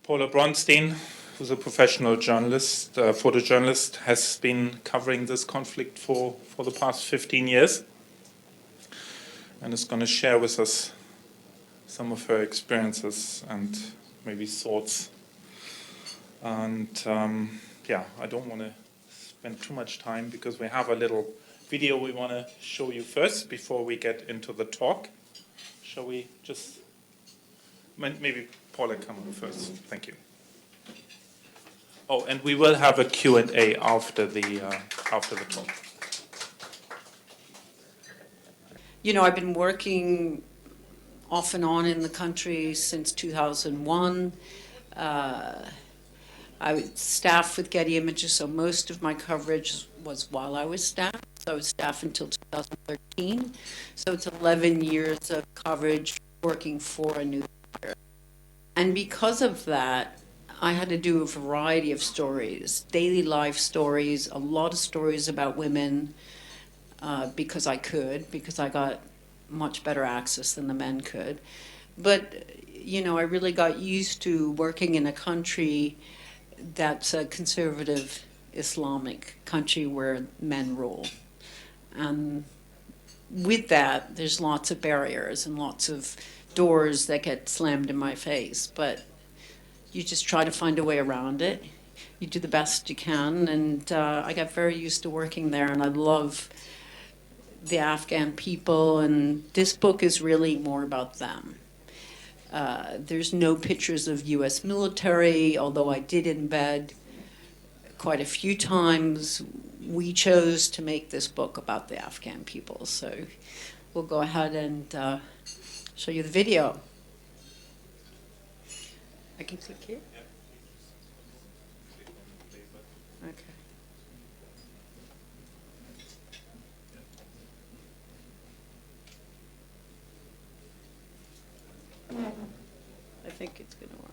Paula Bronstein, who's a professional journalist, photojournalist, has been covering this conflict for the past 15 years and is going to share with us some of her experiences and maybe thoughts. And yeah, I don't want to spend too much time because we have a little video we want to show you first before we get into the talk. Shall we just, maybe Paula come on first. Thank you. Oh, and we will have a Q&A after the talk. You know, I've been working off and on in the country since 2001. I was staff with Getty Images, so most of my coverage was while I was staff. So I was staff until 2013. So it's 11 years of coverage working for a newspaper. And because of that, I had to do a variety of stories, daily life stories, a lot of stories about women, because I got much better access than the men could. But, you know, I really got used to working in a country that's a conservative Islamic country where men rule. And with that, there's lots of barriers and lots of doors that get slammed in my face. But you just try to find a way around it. You do the best you can. And I got very used to working there, and I love the Afghan people. And this book is really more about them. There's no pictures of U.S. military, although I did embed quite a few times. We chose to make this book about the Afghan people. So we'll go ahead and show you the video. I can click here? Okay. I think it's going to work.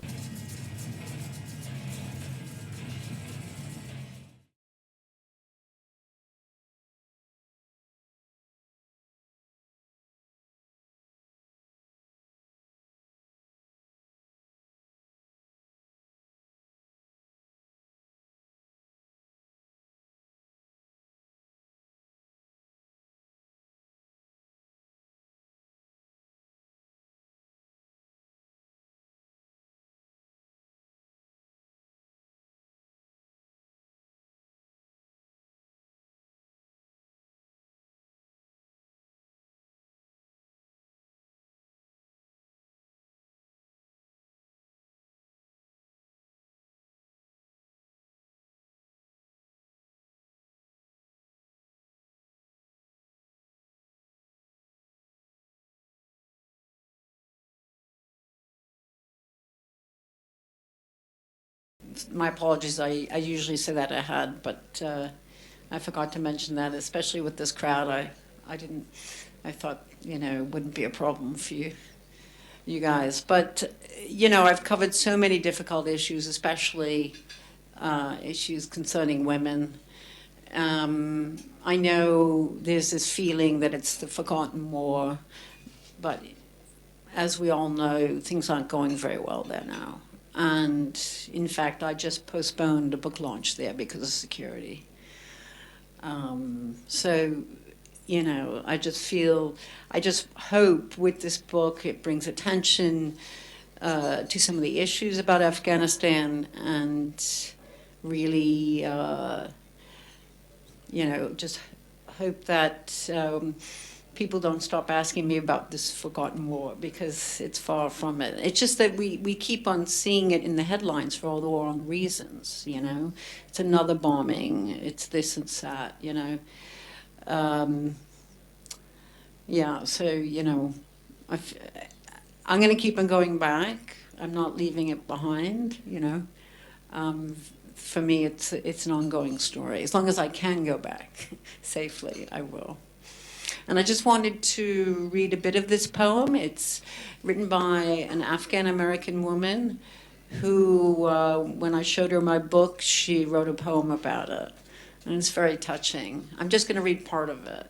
My apologies, I usually say that ahead, but I forgot to mention that, especially with this crowd. I thought, you know, it wouldn't be a problem for you guys. But, you know, I've covered so many difficult issues, especially issues concerning women. I know there's this feeling that it's the forgotten war, but as we all know, things aren't going very well there now. And in fact, I just postponed a book launch there because of security. So, you know, I just hope with this book it brings attention to some of the issues about Afghanistan and really, you know, just hope that people don't stop asking me about this forgotten war, because it's far from it. It's just that we keep on seeing it in the headlines for all the wrong reasons, you know. It's another bombing, it's this and that, you know. Yeah, so, you know, I'm going to keep on going back. I'm not leaving it behind, you know. For me, it's an ongoing story. As long as I can go back safely, I will. And I just wanted to read a bit of this poem. It's written by an Afghan-American woman who, when I showed her my book, she wrote a poem about it. And it's very touching. I'm just going to read part of it.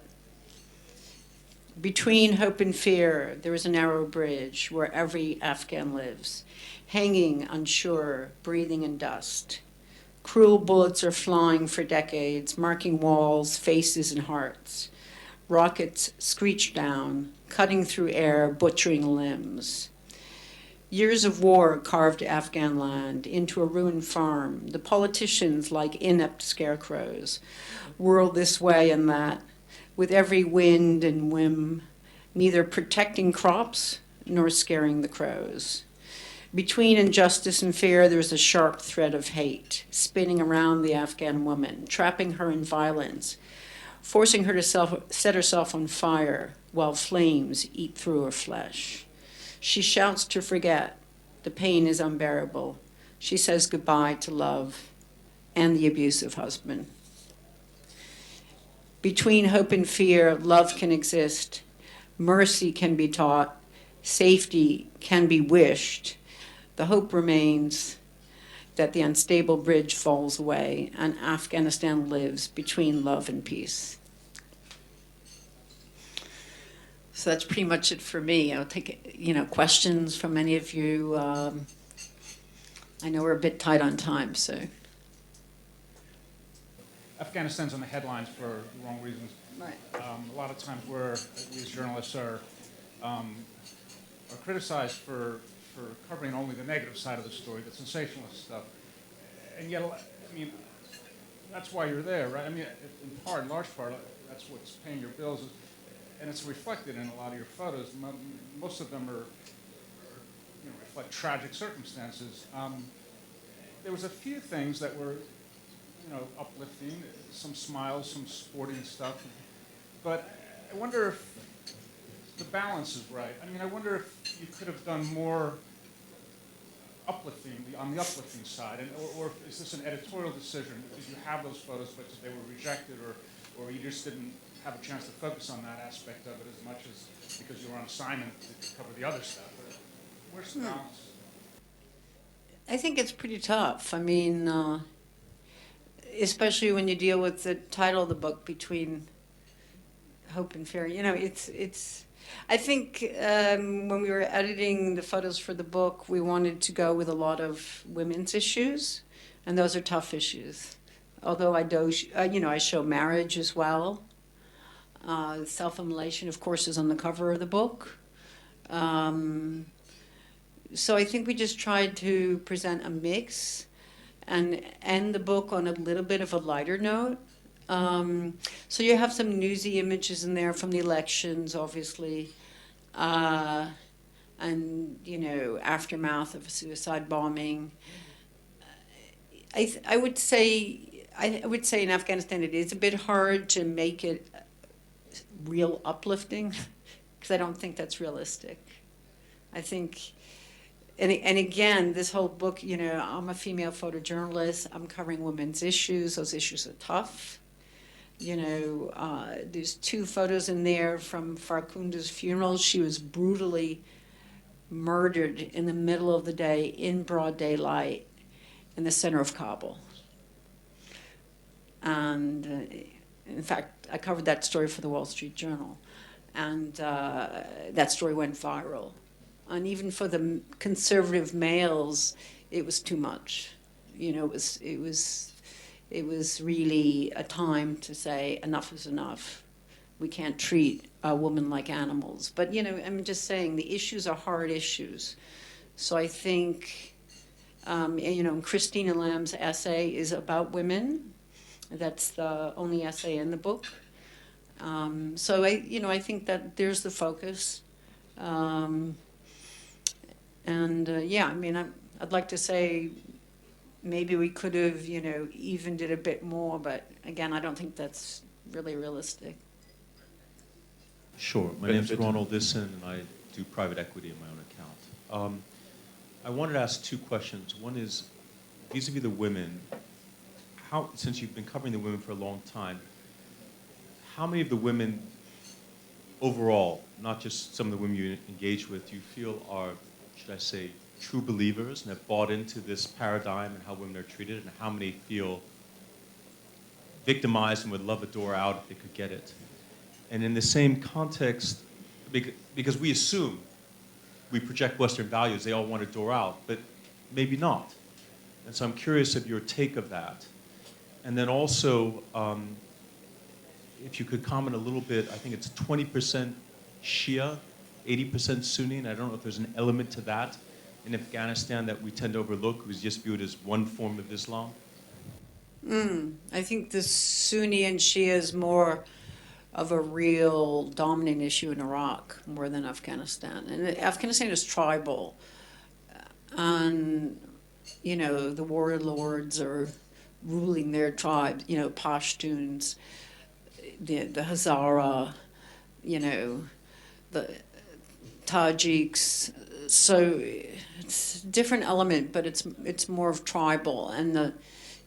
Between hope and fear, there is a narrow bridge where every Afghan lives, hanging unsure, breathing in dust. Cruel bullets are flying for decades, marking walls, faces, and hearts. Rockets screech down, cutting through air, butchering limbs. Years of war carved Afghan land into a ruined farm. The politicians, like inept scarecrows, whirl this way and that, with every wind and whim, neither protecting crops nor scaring the crows. Between injustice and fear, there's a sharp thread of hate, spinning around the Afghan woman, trapping her in violence, forcing her to set herself on fire while flames eat through her flesh. She shouts to forget. The pain is unbearable. She says goodbye to love and the abusive husband. Between hope and fear, love can exist. Mercy can be taught. Safety can be wished. The hope remains that the unstable bridge falls away and Afghanistan lives between love and peace. So that's pretty much it for me. I'll take, questions from any of you. I know we're a bit tight on time, so. Afghanistan's on the headlines for the wrong reasons. Right. A lot of times we as journalists are criticized for covering only the negative side of the story, the sensationalist stuff. And yet, I mean, that's why you're there, right? I mean, in large part, that's what's paying your bills. And it's reflected in a lot of your photos. Most of them reflect tragic circumstances. There was a few things that were, uplifting, some smiles, some sporting stuff. But I wonder if the balance is right. I mean, I wonder if you could have done more uplifting, on the uplifting side, or is this an editorial decision? Did you have those photos, but they were rejected, or you just didn't have a chance to focus on that aspect of it as much as because you were on assignment to cover the other stuff? Where's the balance? I think it's pretty tough. I mean, especially when you deal with the title of the book, Between Hope and Fear. It's. I think when we were editing the photos for the book, we wanted to go with a lot of women's issues, and those are tough issues. Although I show marriage as well. Self-immolation, of course, is on the cover of the book. So I think we just tried to present a mix and end the book on a little bit of a lighter note. So you have some newsy images in there from the elections, obviously, and aftermath of a suicide bombing. I would say in Afghanistan it is a bit hard to make it real uplifting because I don't think that's realistic. I think, and again, this whole book, I'm a female photojournalist. I'm covering women's issues. Those issues are tough. There's 2 photos in there from Farkunda's funeral. She was brutally murdered in the middle of the day in broad daylight in the center of Kabul. And in fact, I covered that story for the Wall Street Journal. And that story went viral. And even for the conservative males, it was too much. It was really a time to say enough is enough. We can't treat women like animals. But I'm just saying the issues are hard issues. So I think, Christina Lamb's essay is about women. That's the only essay in the book. So I think that there's the focus. I'd like to say maybe we could have, even did a bit more, but again, I don't think that's really realistic. Sure. My name's Ronald Disson, and I do private equity in my own account. I wanted to ask 2 questions. One is, vis-a-vis the women, since you've been covering the women for a long time, how many of the women overall, not just some of the women you engage with, do you feel are, should I say, true believers and have bought into this paradigm and how women are treated, and how many feel victimized and would love a door out if they could get it? And in the same context, because we assume, we project Western values, they all want to door out, but maybe not. And so I'm curious of your take of that. And then also, if you could comment a little bit, I think it's 20% Shia, 80% Sunni, and I don't know if there's an element to that in Afghanistan that we tend to overlook, who's just viewed as one form of Islam. I think the Sunni and Shia is more of a real dominant issue in Iraq more than Afghanistan. And Afghanistan is tribal. And, you know, the warlords are ruling their tribes, you know, Pashtuns, the Hazara, you know, the Tajiks. So it's a different element, but it's more of tribal. And the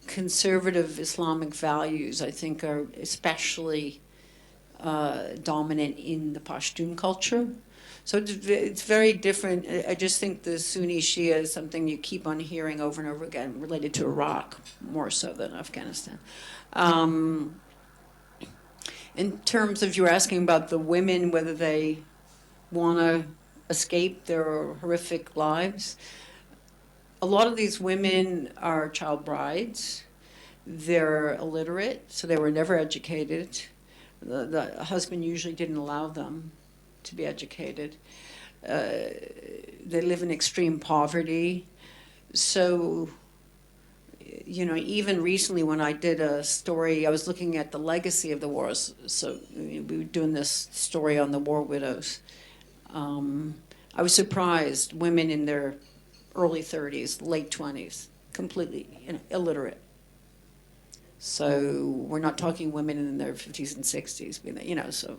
conservative Islamic values, I think, are especially dominant in the Pashtun culture. So it's very different. I just think the Sunni Shia is something you keep on hearing over and over again, related to Iraq more so than Afghanistan. In terms of, you were asking about the women, whether they want to escape their horrific lives. A lot of these women are child brides. They're illiterate, so they were never educated. The husband usually didn't allow them to be educated. They live in extreme poverty. So, you know, even recently when I did a story, I was looking at the legacy of the wars. So we were doing this story on the war widows. I was surprised, women in their early 30s, late 20s, completely, you know, illiterate. So we're not talking women in their 50s and 60s, you know, so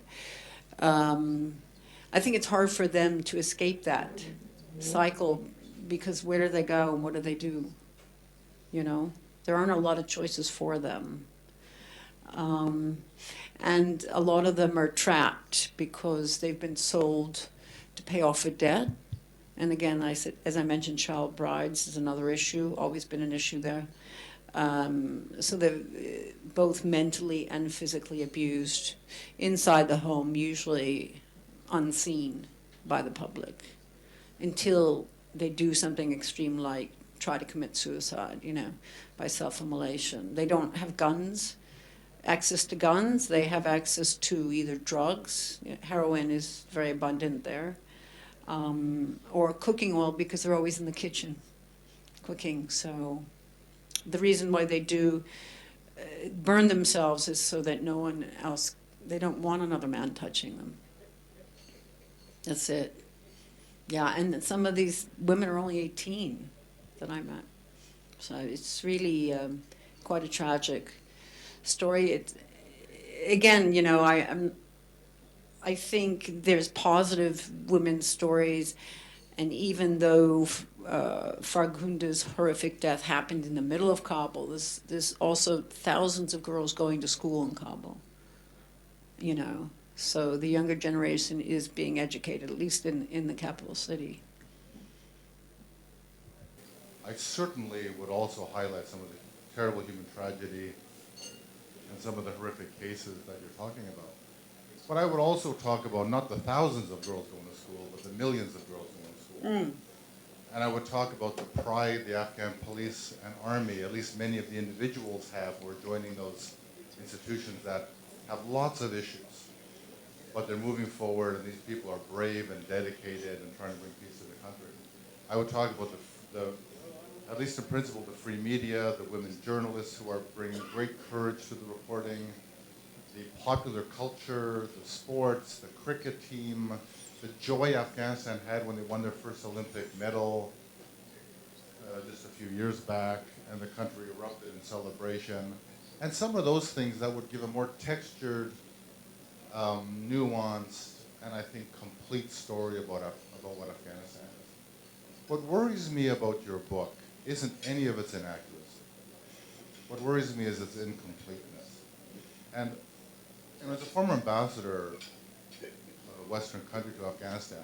I think it's hard for them to escape that cycle, because where do they go and what do they do? You know, there aren't a lot of choices for them. And a lot of them are trapped because they've been sold to pay off a debt. And again, as I mentioned, child brides is another issue, always been an issue there. So they're both mentally and physically abused inside the home, usually unseen by the public, until they do something extreme like try to commit suicide, you know, by self-immolation. They don't have access to guns. They have access to either drugs, you know, heroin is very abundant there, or cooking oil, because they're always in the kitchen cooking. So the reason why they do burn themselves is so that no one else, they don't want another man touching them. That's it. Yeah, and some of these women are only 18 that I met. So it's really quite a tragic story. Again, you know, I think there's positive women's stories, and even though Fargunda's horrific death happened in the middle of Kabul, there's also thousands of girls going to school in Kabul, you know. So the younger generation is being educated, at least in the capital city. I certainly would also highlight some of the terrible human tragedy and some of the horrific cases that you're talking about. But I would also talk about not the thousands of girls going to school, but the millions of girls going to school. And I would talk about the pride the Afghan police and army, at least many of the individuals have who are joining those institutions that have lots of issues. But they're moving forward, and these people are brave and dedicated and trying to bring peace to the country. I would talk about at least in principle, the free media, the women journalists who are bringing great courage to the reporting, the popular culture, the sports, the cricket team, the joy Afghanistan had when they won their first Olympic medal just a few years back, and the country erupted in celebration. And some of those things that would give a more textured, nuanced, and I think complete story about what Afghanistan is. What worries me about your book isn't any of its inaccuracy. What worries me is its incompleteness. And you know, as a former ambassador of a Western country to Afghanistan,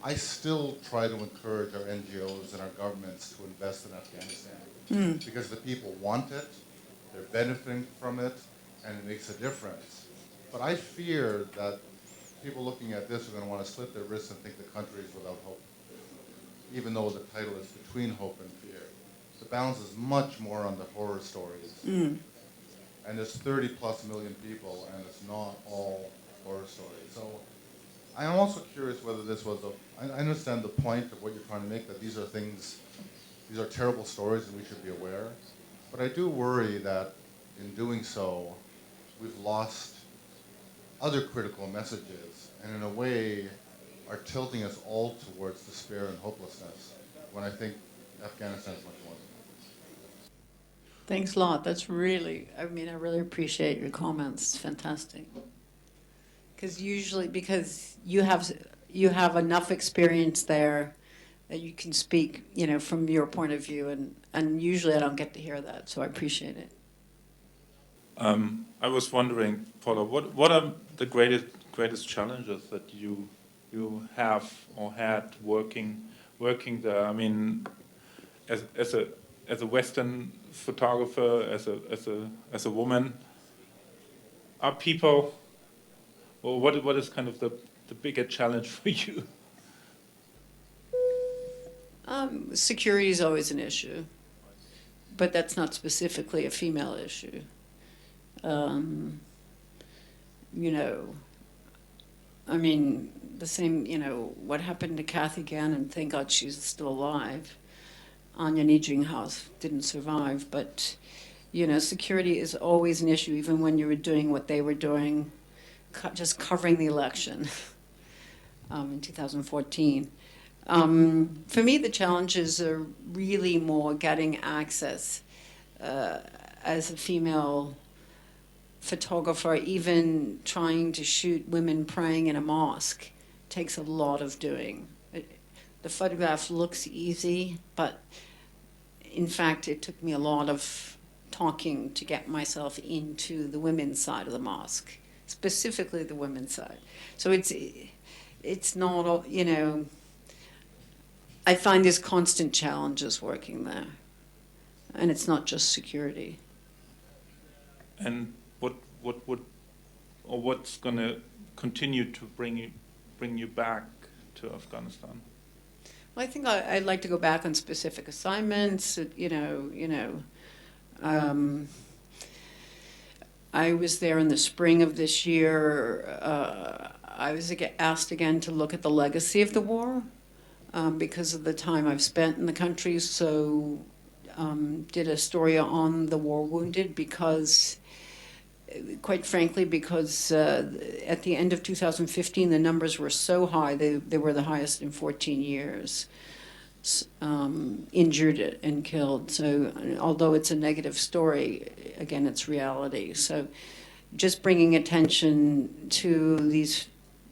I still try to encourage our NGOs and our governments to invest in Afghanistan because the people want it, they're benefiting from it, and it makes a difference. But I fear that people looking at this are going to want to slit their wrists and think the country is without hope, even though the title is Between Hope and Fear. The balance is much more on the horror stories. And there's 30 plus million people, and it's not all horror stories. So I'm also curious whether this was I understand the point of what you're trying to make, that these are terrible stories and we should be aware. But I do worry that in doing so, we've lost other critical messages, and in a way are tilting us all towards despair and hopelessness, when I think Afghanistan is much more than that. Thanks a lot. That's really, I really appreciate your comments. It's fantastic. Because you have enough experience there that you can speak, from your point of view, and usually I don't get to hear that, so I appreciate it. I was wondering, Paula, what are the greatest challenges that you have or had working there? I mean, as a Western photographer, as a woman, are people, or what is kind of the bigger challenge for you? Security is always an issue, but that's not specifically a female issue. The same, what happened to Kathy Gannon, thank God she's still alive. Anya Nijinghouse didn't survive, but, security is always an issue, even when you were doing what they were doing, just covering the election in 2014. For me, the challenges are really more getting access as a female photographer. Even trying to shoot women praying in a mosque takes a lot of doing. The photograph looks easy, but in fact, it took me a lot of talking to get myself into the women's side of the mosque, specifically the women's side. So it's not, I find there's constant challenges working there, and it's not just security. And what's going to continue to bring you back to Afghanistan? Well, I think I'd like to go back on specific assignments. I was there in the spring of this year. I was asked again to look at the legacy of the war because of the time I've spent in the country. So did a story on the war wounded because, quite frankly, at the end of 2015, the numbers were so high, they were the highest in 14 years, injured and killed. So although it's a negative story, again, it's reality. So just bringing attention to these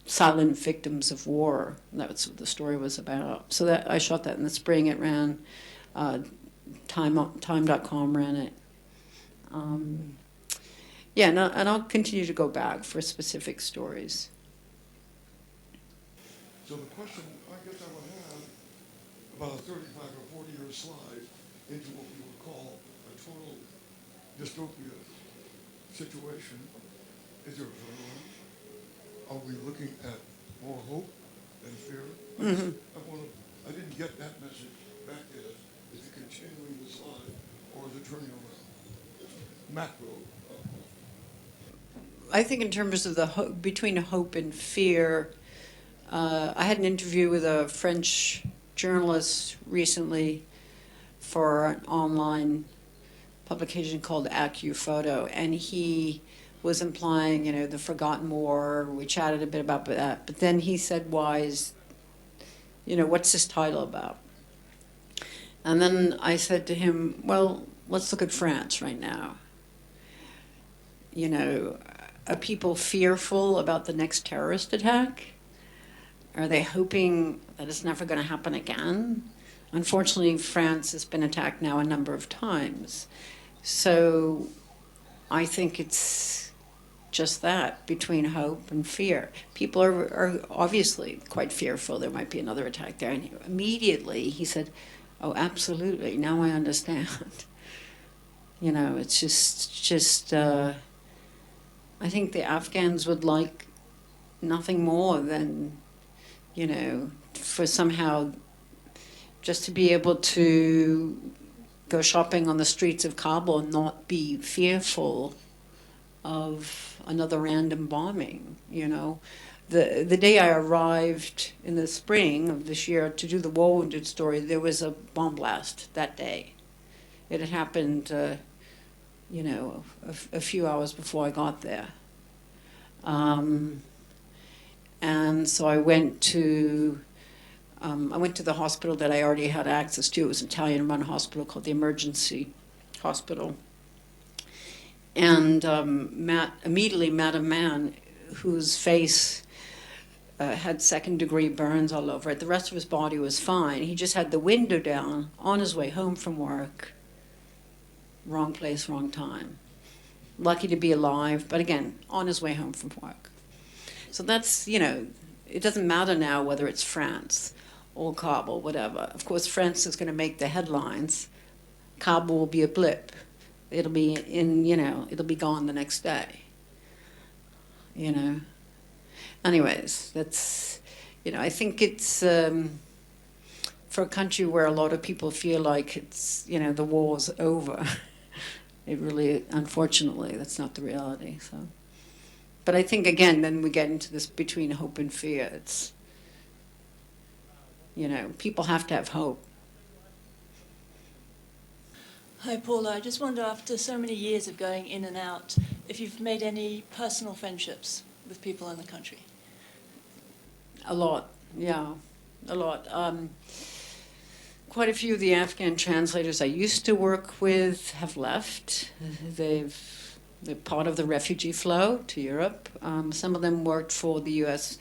silent victims of war, that's what the story was about. So that I shot that in the spring. It ran, Time.com ran it. And I'll continue to go back for specific stories. So the question I guess I would have about a 35 or 40-year slide into what we would call a total dystopia situation. Is there a turnaround? Are we looking at more hope than fear? I didn't get that message back yet. Is it continuing the slide or is it turning around? Macro. I think in terms of between hope and fear, I had an interview with a French journalist recently for an online publication called AccuPhoto, and he was implying, the forgotten war. We chatted a bit about that, but then he said, what's this title about? And then I said to him, well, let's look at France right now. Are people fearful about the next terrorist attack? Are they hoping that it's never going to happen again? Unfortunately, France has been attacked now a number of times. So I think it's just that, between hope and fear. People are obviously quite fearful there might be another attack there. And immediately he said, oh, absolutely, now I understand. It's just I think the Afghans would like nothing more than, for somehow just to be able to go shopping on the streets of Kabul and not be fearful of another random bombing, The day I arrived in the spring of this year to do the War Wounded story, there was a bomb blast that day. It had happened, a few hours before I got there. And so I went to the hospital that I already had access to. It was an Italian-run hospital called the Emergency Hospital. And immediately met a man whose face had second-degree burns all over it. The rest of his body was fine. He just had the window down on his way home from work. Wrong place, wrong time. Lucky to be alive, but again, on his way home from work. So that's, it doesn't matter now whether it's France or Kabul, whatever. Of course, France is going to make the headlines. Kabul will be a blip. It'll be it'll be gone the next day. Anyways, that's, I think it's, for a country where a lot of people feel like it's, the war's over, it really, unfortunately, that's not the reality, so. But I think, again, then we get into this between hope and fear. It's, people have to have hope. Hi, Paula. I just wonder, after so many years of going in and out, if you've made any personal friendships with people in the country. A lot, yeah, a lot. Quite a few of the Afghan translators I used to work with have left. They're part of the refugee flow to Europe. Some of them worked for the U.S.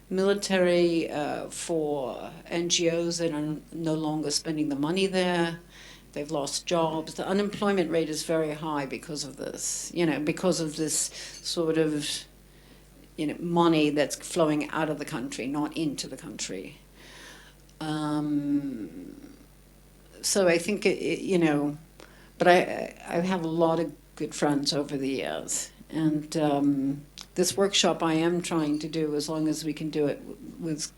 military, for NGOs that are no longer spending the money there. They've lost jobs. The unemployment rate is very high because of this, because of this sort of, money that's flowing out of the country, not into the country. So I think, but I have a lot of good friends over the years. And this workshop I am trying to do, as long as we can do it with,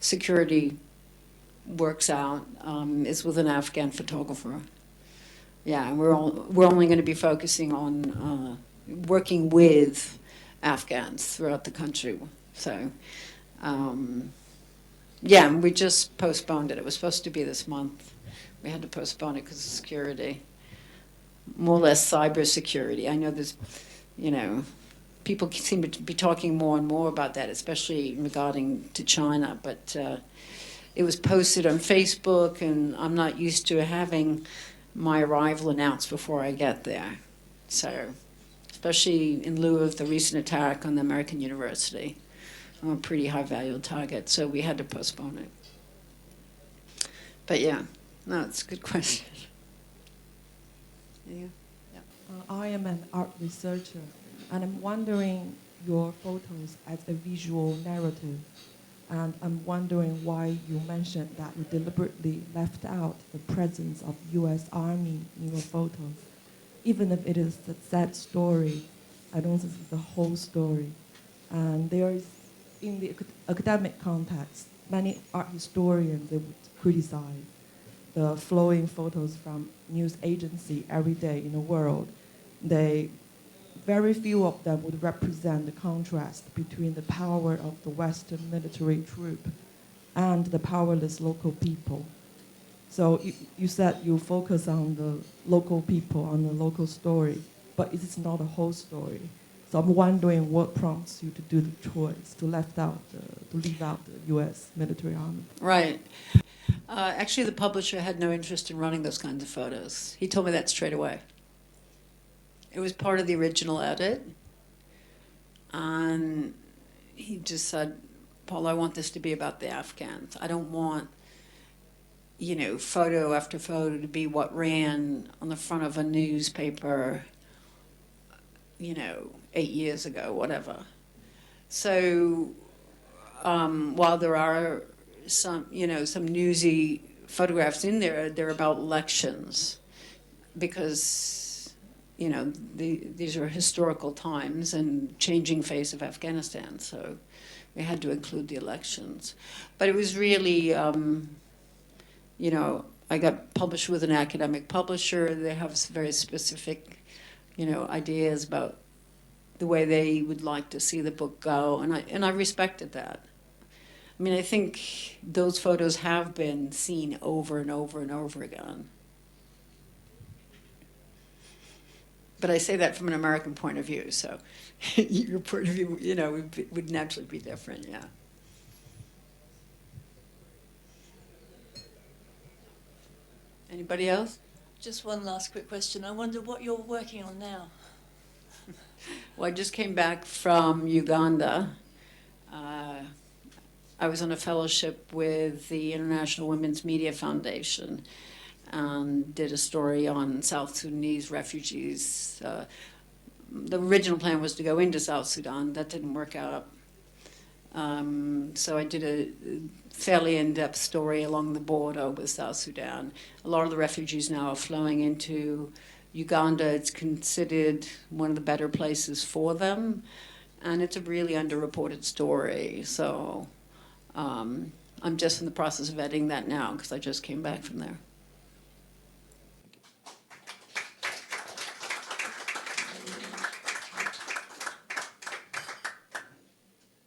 security works out, is with an Afghan photographer. Yeah, and we're only going to be focusing on working with Afghans throughout the country. So, yeah, and we just postponed it. It was supposed to be this month. We had to postpone it because of security. More or less cyber security. I know there's, people seem to be talking more and more about that, especially regarding to China, but it was posted on Facebook, and I'm not used to having my arrival announced before I get there. So, especially in lieu of the recent attack on the American University. I'm a pretty high-value target, so we had to postpone it. But yeah, no, it's a good question. Yeah. I am an art researcher, and I'm wondering your photos as a visual narrative. And I'm wondering why you mentioned that you deliberately left out the presence of U.S. Army in your photos. Even if it is a sad story, I don't think it's the whole story. And there is, in the academic context, many art historians, they would criticize the flowing photos from news agency every day in the world. Very few of them would represent the contrast between the power of the Western military troop and the powerless local people. So you said you focus on the local people, on the local story, but it is not a whole story. So I'm wondering what prompts you to do the choice to leave out the U.S. military army. Right. Actually, the publisher had no interest in running those kinds of photos. He told me that straight away. It was part of the original edit. And he just said, Paul, I want this to be about the Afghans. I don't want, photo after photo to be what ran on the front of a newspaper, 8 years ago, whatever. So while there are some newsy photographs in there, they're about elections. Because you know, these are historical times and changing face of Afghanistan, so we had to include the elections. But it was really, you know, I got published with an academic publisher. They have very specific, you know, ideas about the way they would like to see the book go, and I respected that. I mean, I think those photos have been seen over and over and over again. But I say that from an American point of view, so your point of view, you know, would naturally be different, yeah. Anybody else? Just one last quick question. I wonder what you're working on now. Well, I just came back from Uganda. I was on a fellowship with the International Women's Media Foundation and did a story on South Sudanese refugees. The original plan was to go into South Sudan. That didn't work out. So I did a fairly in-depth story along the border with South Sudan. A lot of the refugees now are flowing into Uganda. It's considered one of the better places for them, and it's a really underreported story. So I'm just in the process of editing that now because I just came back from there.